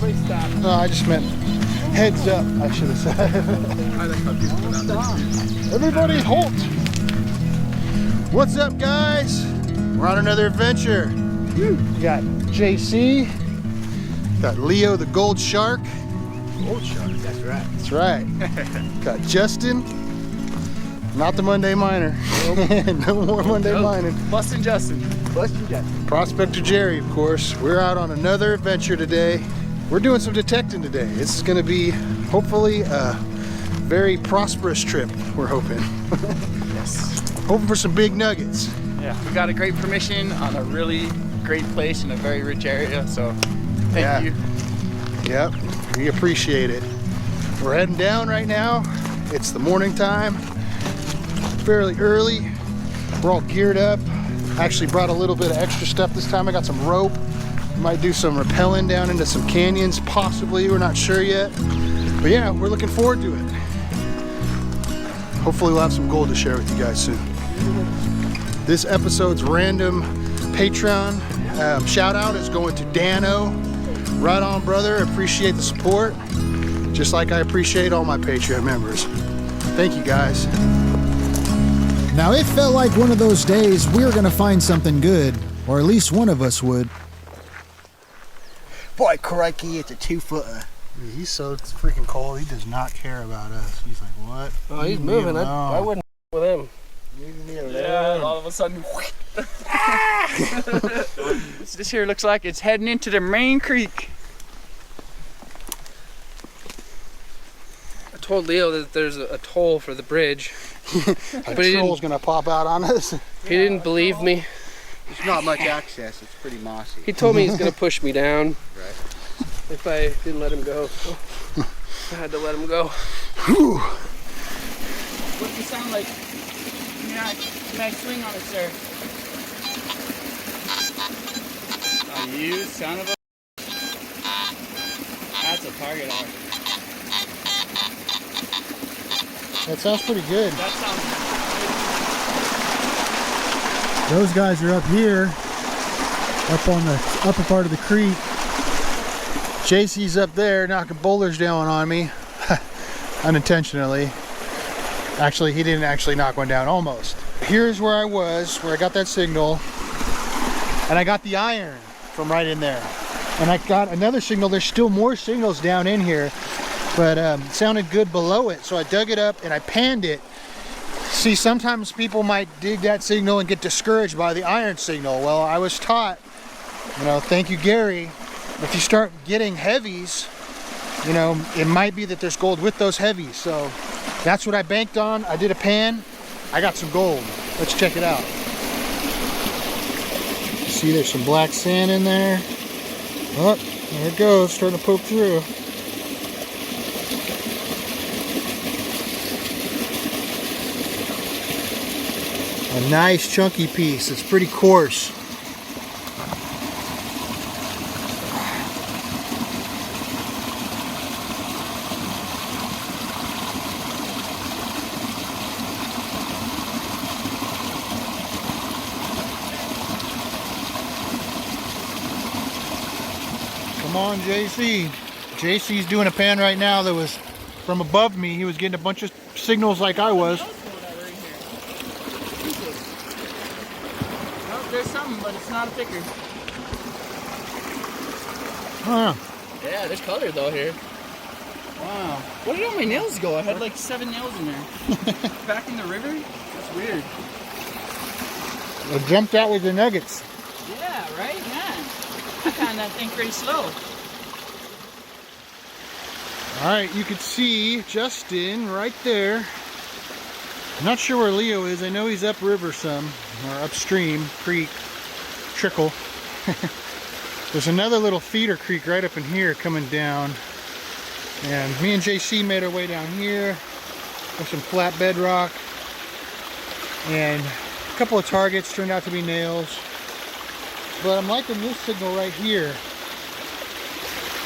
Wait, stop. No, I just meant heads up, I should have said. I like how people pronounce it. Everybody halt! What's up, guys? We're on another adventure. We got JC, got Leo the Gold Shark. Gold shark, that's right. That's right. Got Justin, not the Monday Miner. No more Monday mining. Bustin' Justin. Bustin' Justin. Prospector Jerry, of course. We're out on another adventure today. We're doing some detecting today. This is going to be, hopefully, a very prosperous trip, we're hoping. Yes. Hoping for some big nuggets. Yeah, we got a great permission on a really great place in a very rich area, so thank you. Yep, we appreciate it. We're heading down right now. It's the morning time, fairly early. We're all geared up. I actually brought a little bit of extra stuff this time. I got some rope. Might do some rappelling down into some canyons, possibly. We're not sure yet. But yeah, we're looking forward to it. Hopefully we'll have some gold to share with you guys soon. This episode's random Patreon shout out is going to Dano. Right on, brother. Appreciate the support. Just like I appreciate all my Patreon members. Thank you, guys. Now it felt like one of those days we were gonna find something good, or at least one of us would. Boy, crikey, it's a 2-footer. He's so freaking cold, he does not care about us. He's like, what? Oh, he's moving. I wouldn't with him. Yeah, all of a sudden. This here looks like it's heading into the main creek. I told Leo that there's a toll for the bridge. A troll's gonna pop out on us. He didn't believe me. There's not much access, it's pretty mossy. He told me he's gonna push me down. Right. If I didn't let him go. So I had to let him go. Whew. What does it sound like? Yeah, can I swing on it, sir? Oh, you son of a... That's a target arc. That sounds pretty good. That sounds... Those guys are up here, up on the upper part of the creek. JC's up there knocking boulders down on me, unintentionally. Actually, he didn't actually knock one down, almost. Here's where I was, where I got that signal, and I got the iron from right in there. And I got another signal. There's still more signals down in here, but it sounded good below it. So I dug it up and I panned it. See, sometimes people might dig that signal and get discouraged by the iron signal. Well, I was taught, thank you, Gary, if you start getting heavies, it might be that there's gold with those heavies. So that's what I banked on. I did a pan. I got some gold. Let's check it out. See, there's some black sand in there. Oh, there it goes, starting to poke through. A nice chunky piece. It's pretty coarse. Come on, JC. JC's doing a pan right now that was from above me. He was getting a bunch of signals like I was. There's something, but it's not a picker. Huh. Yeah, there's color though here. Wow. Where did all my nails go? I had like 7 nails in there. Back in the river? That's weird. I jumped out with the nuggets. Yeah, right? Man. I found that thing pretty slow. Alright, you can see Justin right there. I'm not sure where Leo is. I know he's upriver some, or upstream, creek, trickle. There's another little feeder creek right up in here coming down. And me and JC made our way down here. There's some flat bedrock. And a couple of targets turned out to be nails. But I'm liking this signal right here.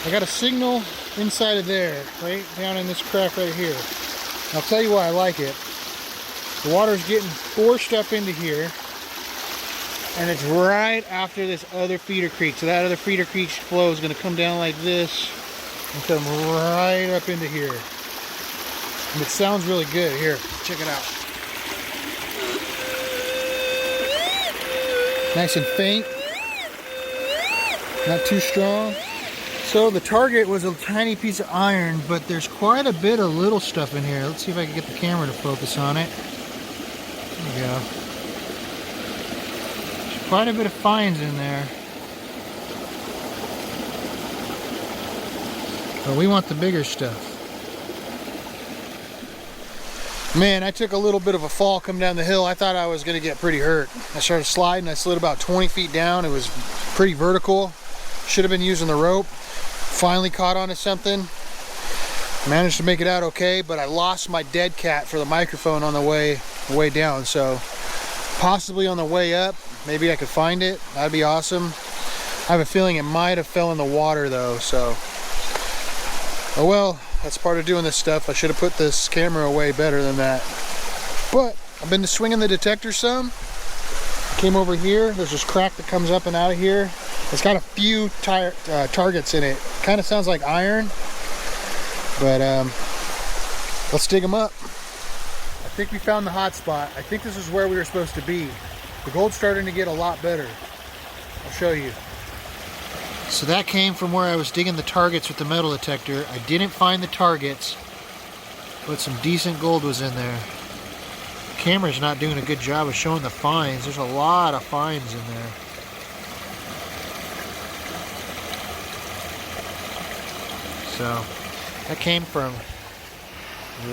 I got a signal inside of there, right down in this crack right here. And I'll tell you why I like it. The water's getting forced up into here, and it's right after this other feeder creek. So that other feeder creek's flow is going to come down like this and come right up into here. And it sounds really good. Here, check it out. Nice and faint. Not too strong. So the target was a tiny piece of iron, but there's quite a bit of little stuff in here. Let's see if I can get the camera to focus on it. There we go. There's quite a bit of fines in there. But we want the bigger stuff. Man, I took a little bit of a fall coming down the hill. I thought I was going to get pretty hurt. I started sliding. I slid about 20 feet down. It was pretty vertical. Should have been using the rope. Finally caught onto something. Managed to make it out okay, but I lost my dead cat for the microphone on the way down. So possibly on the way up, maybe I could find it. That'd be awesome. I have a feeling it might have fell in the water though, so oh well, that's part of doing this stuff. I should have put this camera away better than that. But I've been swinging the detector some. Came over here. There's this crack that comes up and out of here. It's got a few targets in it. Kind of sounds like iron. But let's dig them up. I think we found the hot spot. I think this is where we were supposed to be. The gold's starting to get a lot better. I'll show you. So that came from where I was digging the targets with the metal detector. I didn't find the targets, but some decent gold was in there. The camera's not doing a good job of showing the fines. There's a lot of fines in there. So that came from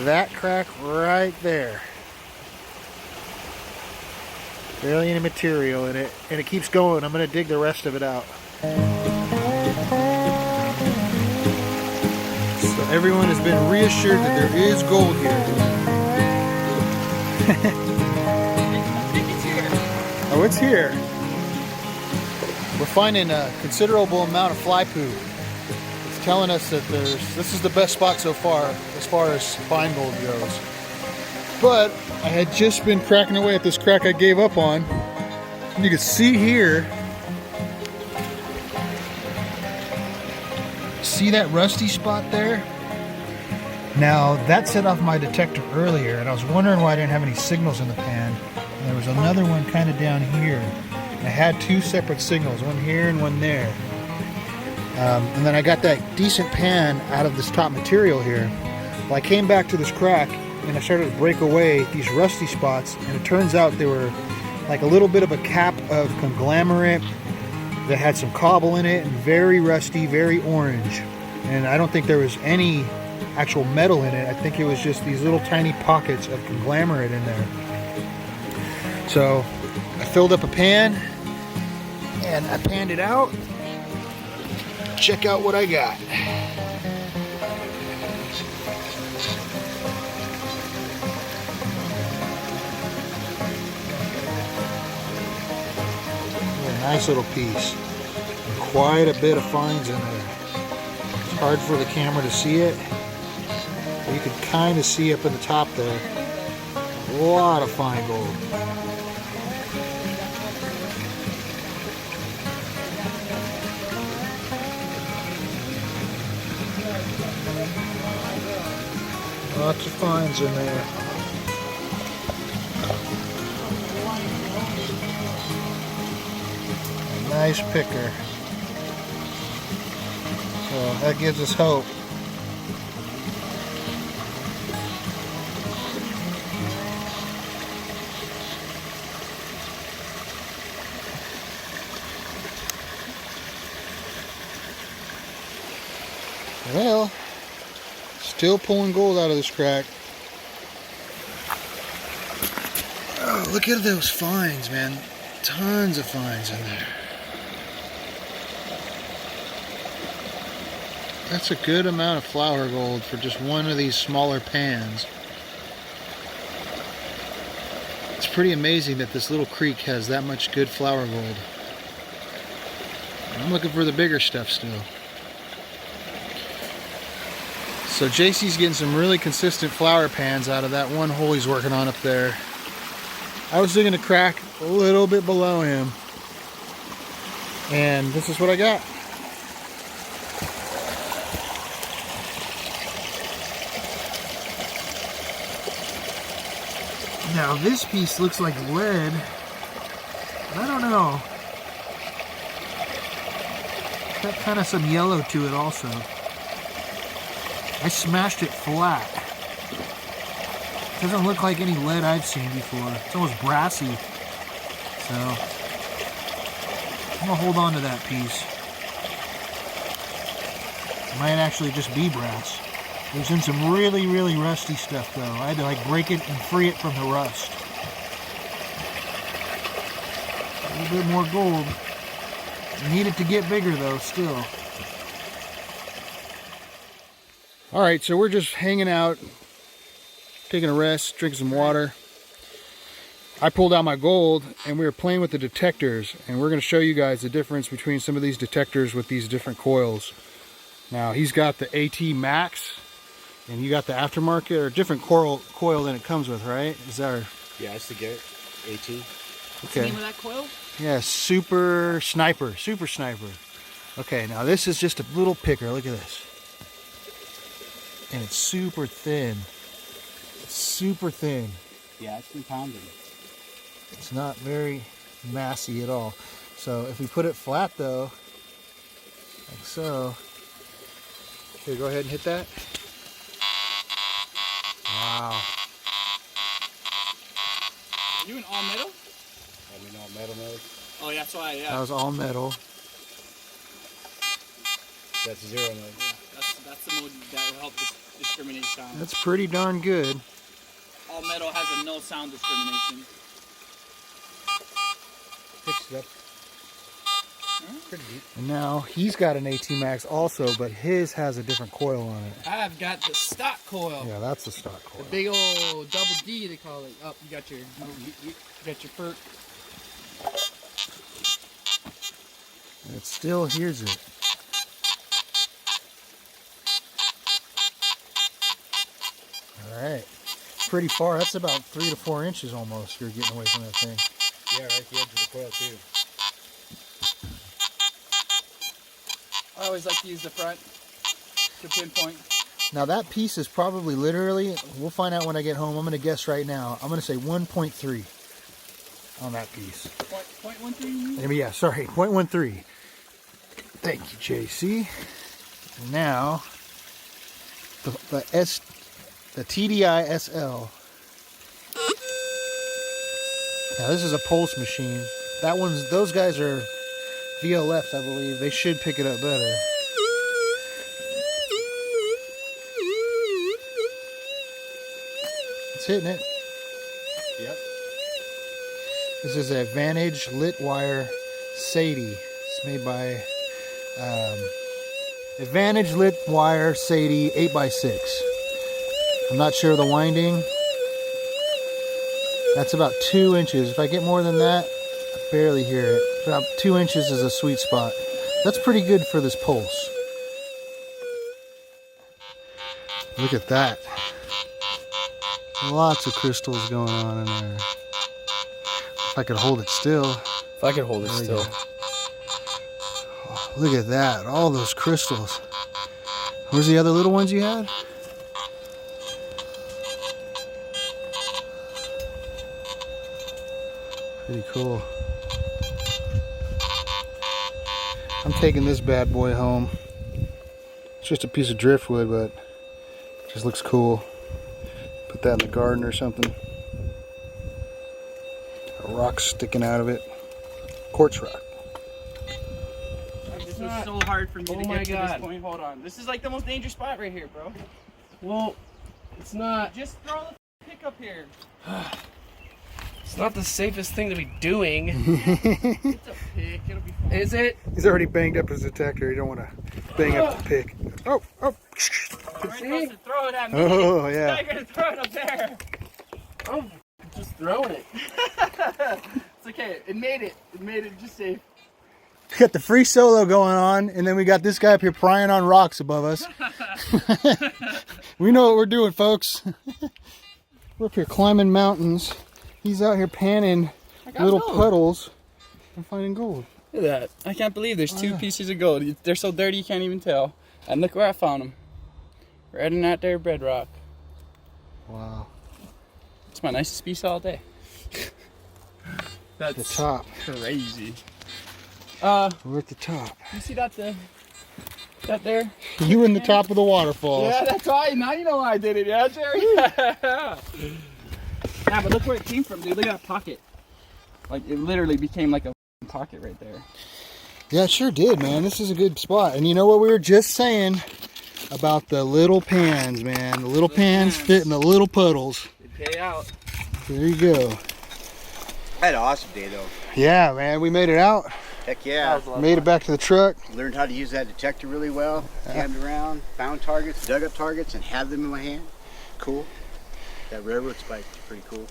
that crack right there. Barely any material in it, and it keeps going. I'm going to dig the rest of it out. So everyone has been reassured that there is gold here. Oh, it's here. We're finding a considerable amount of fly poo. It's telling us that this is the best spot so far as fine gold goes. But I had just been cracking away at this crack I gave up on. And you can see here. See that rusty spot there? Now that set off my detector earlier, and I was wondering why I didn't have any signals in the pan. And there was another one kind of down here. I had two separate signals, one here and one there. And then I got that decent pan out of this top material here. Well, I came back to this crack and I started to break away these rusty spots, and it turns out they were like a little bit of a cap of conglomerate that had some cobble in it and very rusty, very orange. And I don't think there was any actual metal in it. I think it was just these little tiny pockets of conglomerate in there. So I filled up a pan and I panned it out. Check out what I got. Nice little piece. And quite a bit of fines in there. It's hard for the camera to see it. But you can kind of see up in the top there. A lot of fine gold. Lots of fines in there. Nice picker. So that gives us hope. Well, still pulling gold out of this crack. Oh, look at those fines, man. Tons of fines in there. That's a good amount of flour gold for just one of these smaller pans. It's pretty amazing that this little creek has that much good flour gold. I'm looking for the bigger stuff still. So JC's getting some really consistent flour pans out of that one hole he's working on up there. I was digging a crack a little bit below him, and this is what I got. Now this piece looks like lead. I don't know. It's got kind of some yellow to it also. I smashed it flat. Doesn't look like any lead I've seen before. It's almost brassy. So I'm gonna hold on to that piece. It might actually just be brass. It was in some really, really rusty stuff though. I had to like break it and free it from the rust. A little bit more gold. I need it to get bigger though, still. Alright, so we're just hanging out, taking a rest, drinking some water. I pulled out my gold and we were playing with the detectors, and we're going to show you guys the difference between some of these detectors with these different coils. Now he's got the AT Max and you got the aftermarket, or a different coil than it comes with, right? Is that our... Yeah, it's the Garrett AT. Okay. What's the name of that coil? Yeah, Super Sniper. Okay, now this is just a little picker. Look at this. And it's super thin. It's super thin. Yeah, it's 3 pounding. It's not very massy at all. So if we put it flat though, like so. Here, go ahead and hit that. Wow. Are you in all metal? I mean, all metal mode. Oh, yeah, that's why, yeah. That was all metal. That's 0 mode. Yeah, that's the mode that will help discriminate sound. That's pretty darn good. All metal has a no sound discrimination. Picks it up. Pretty deep. And now he's got an AT Max also, but his has a different coil on it. I've got the stock coil. Yeah, that's the stock coil. The big old double D, they call it. Oh, you got your perk. And it still hears it. Alright. Pretty far. That's about 3 to 4 inches almost you're getting away from that thing. Yeah, right at the edge of the coil too. I always like to use the front to pinpoint. Now that piece is probably literally, we'll find out when I get home. I'm going to guess right now. I'm going to say 1.3 on that piece. 0.13? I mean, yeah, sorry, 0.13. Thank you, JC. Now, the TDI SL. Now this is a pulse machine. Those guys are VLFs, I believe. They should pick it up better. It's hitting it. Yep. This is a Vantage lit wire Sadie. It's made by Advantage lit wire Sadie 8x6. I'm not sure of the winding. That's about 2 inches. If I get more than that, I barely hear it. About 2 inches is a sweet spot. That's pretty good for this pulse. Look at that. Lots of crystals going on in there. If I could hold it still. If I could hold it still. Oh, look at that. All those crystals. Where's the other little ones you had? Pretty cool. I'm taking this bad boy home. It's just a piece of driftwood, but it just looks cool. Put that in the garden or something. A rock sticking out of it. Quartz rock. This was so hard for me to get to this point. Hold on. This is like the most dangerous spot right here, bro. Well, it's not. Just throw the pick up here. It's not the safest thing to be doing. It's a pick. It'll be fine. Is it? He's already banged up his detector. You don't want to bang up the pick. Oh, oh. Alright, supposed to throw it at me. Oh, yeah. Now you're gonna throw it up there. I'm just throwing it. It's okay. It made it. It made it just safe. We got the free solo going on, and then we got this guy up here prying on rocks above us. We know what we're doing, folks. We're up here climbing mountains. He's out here panning little puddles and finding gold. Look at that. I can't believe there's two pieces of gold. They're so dirty you can't even tell. And look where I found them. Right in that there bedrock. Wow. It's my nicest piece all day. The top. Crazy. We're at the top. You see that there? You in the top of the waterfall. Yeah, that's why. Now you know why I did it, yeah, Jerry? Yeah, but look where it came from, dude. Look at that pocket. Like, it literally became like a pocket right there. Yeah, it sure did, man. This is a good spot. And you know what we were just saying about the little pans, man. The little pans fit in the little puddles. They pay out. There you go. I had an awesome day though. Yeah, man. We made it out. Heck yeah. Made it back to the truck. Learned how to use that detector really well. Cammed around, found targets, dug up targets, and had them in my hand. Cool. That railroad spike was pretty cool.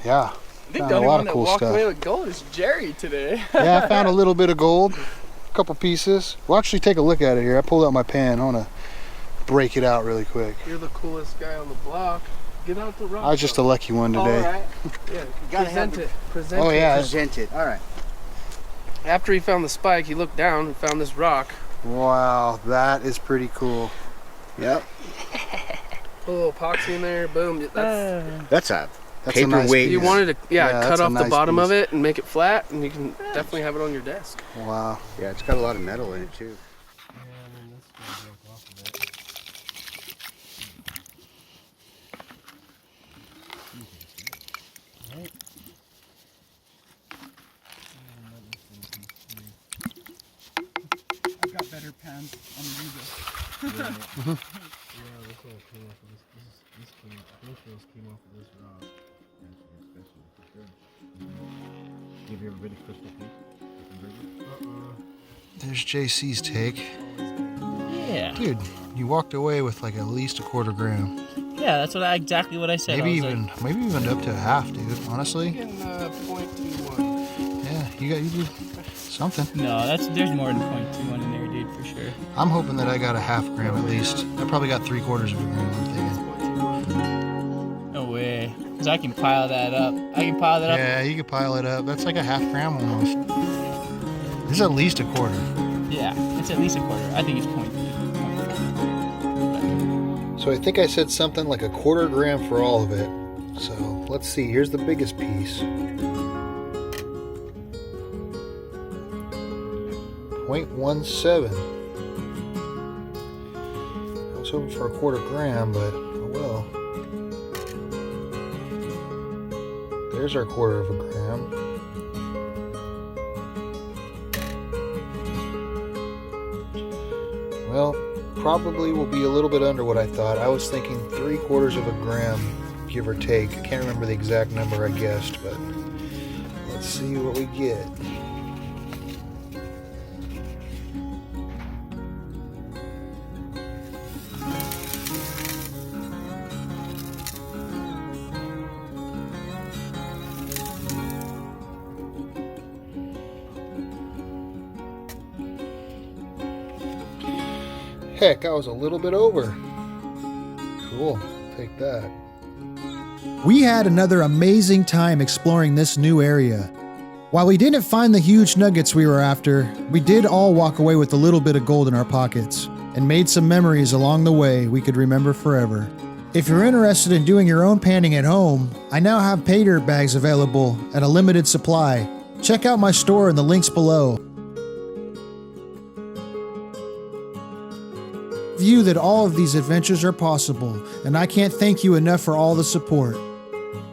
Yeah. I think Found the a only lot one of that cool walked stuff. away with gold is Jerry today. Yeah, I found a little bit of gold. A couple pieces. We'll actually take a look at it here. I pulled out my pan. I want to break it out really quick. You're the coolest guy on the block. Get out the rock. I was just a lucky one today. All right. Yeah, Gotta present have it. Present Oh, it. yeah. Present it. All right. After he found the spike, he looked down and found this rock. Wow, that is pretty cool. Yep. Put a little epoxy in there. Boom. That's a That's a nice paperweight. You wanted to, Yeah, cut that's a off the nice bottom piece. of it and make it flat, and you can definitely have it on your desk. Wow. Yeah, it's got a lot of metal in it too. I've got better pans on the vo-gus. Yeah, this all came off of this. This came, both of those came off of this rock. Actually, especially for sure. Give everybody crystal piece. There's JC's take. Yeah. Dude, you walked away with like at least a quarter gram. Yeah, that's exactly what I said. Maybe I was even up to a half, dude. Honestly. In 0.21. Yeah, you did something. No, there's more than 0.21 in there, dude, for sure. I'm hoping that I got a half gram at least. I probably got 3/4 of a gram, I'm thinking. No way. Because I can pile that up. I can pile that up. Yeah, you could pile it up. That's like a half gram almost. This is at least a quarter. Yeah, it's at least a quarter. I think it's 0.3. So I think I said something like a quarter gram for all of it. So let's see. Here's the biggest piece. 0.17. I was hoping for a quarter gram, but oh well. There's our quarter of a gram. Well, probably will be a little bit under what I thought. I was thinking 3/4 of a gram, give or take. I can't remember the exact number I guessed, but let's see what we get. Heck, I was a little bit over. Cool, take that. We had another amazing time exploring this new area. While we didn't find the huge nuggets we were after, we did all walk away with a little bit of gold in our pockets and made some memories along the way we could remember forever. If you're interested in doing your own panning at home, I now have Paydirt bags available at a limited supply. Check out my store in the links below. You that all of these adventures are possible, and I can't thank you enough for all the support.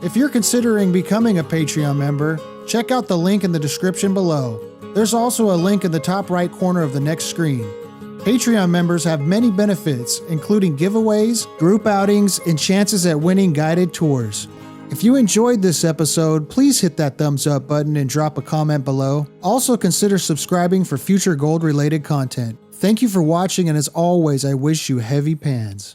If you're considering becoming a Patreon member, check out the link in the description below. There's also a link in the top right corner of the next screen. Patreon members have many benefits, including giveaways, group outings, and chances at winning guided tours. If you enjoyed this episode, please hit that thumbs up button and drop a comment below. Also consider subscribing for future gold related content. Thank you for watching, and as always, I wish you heavy pans.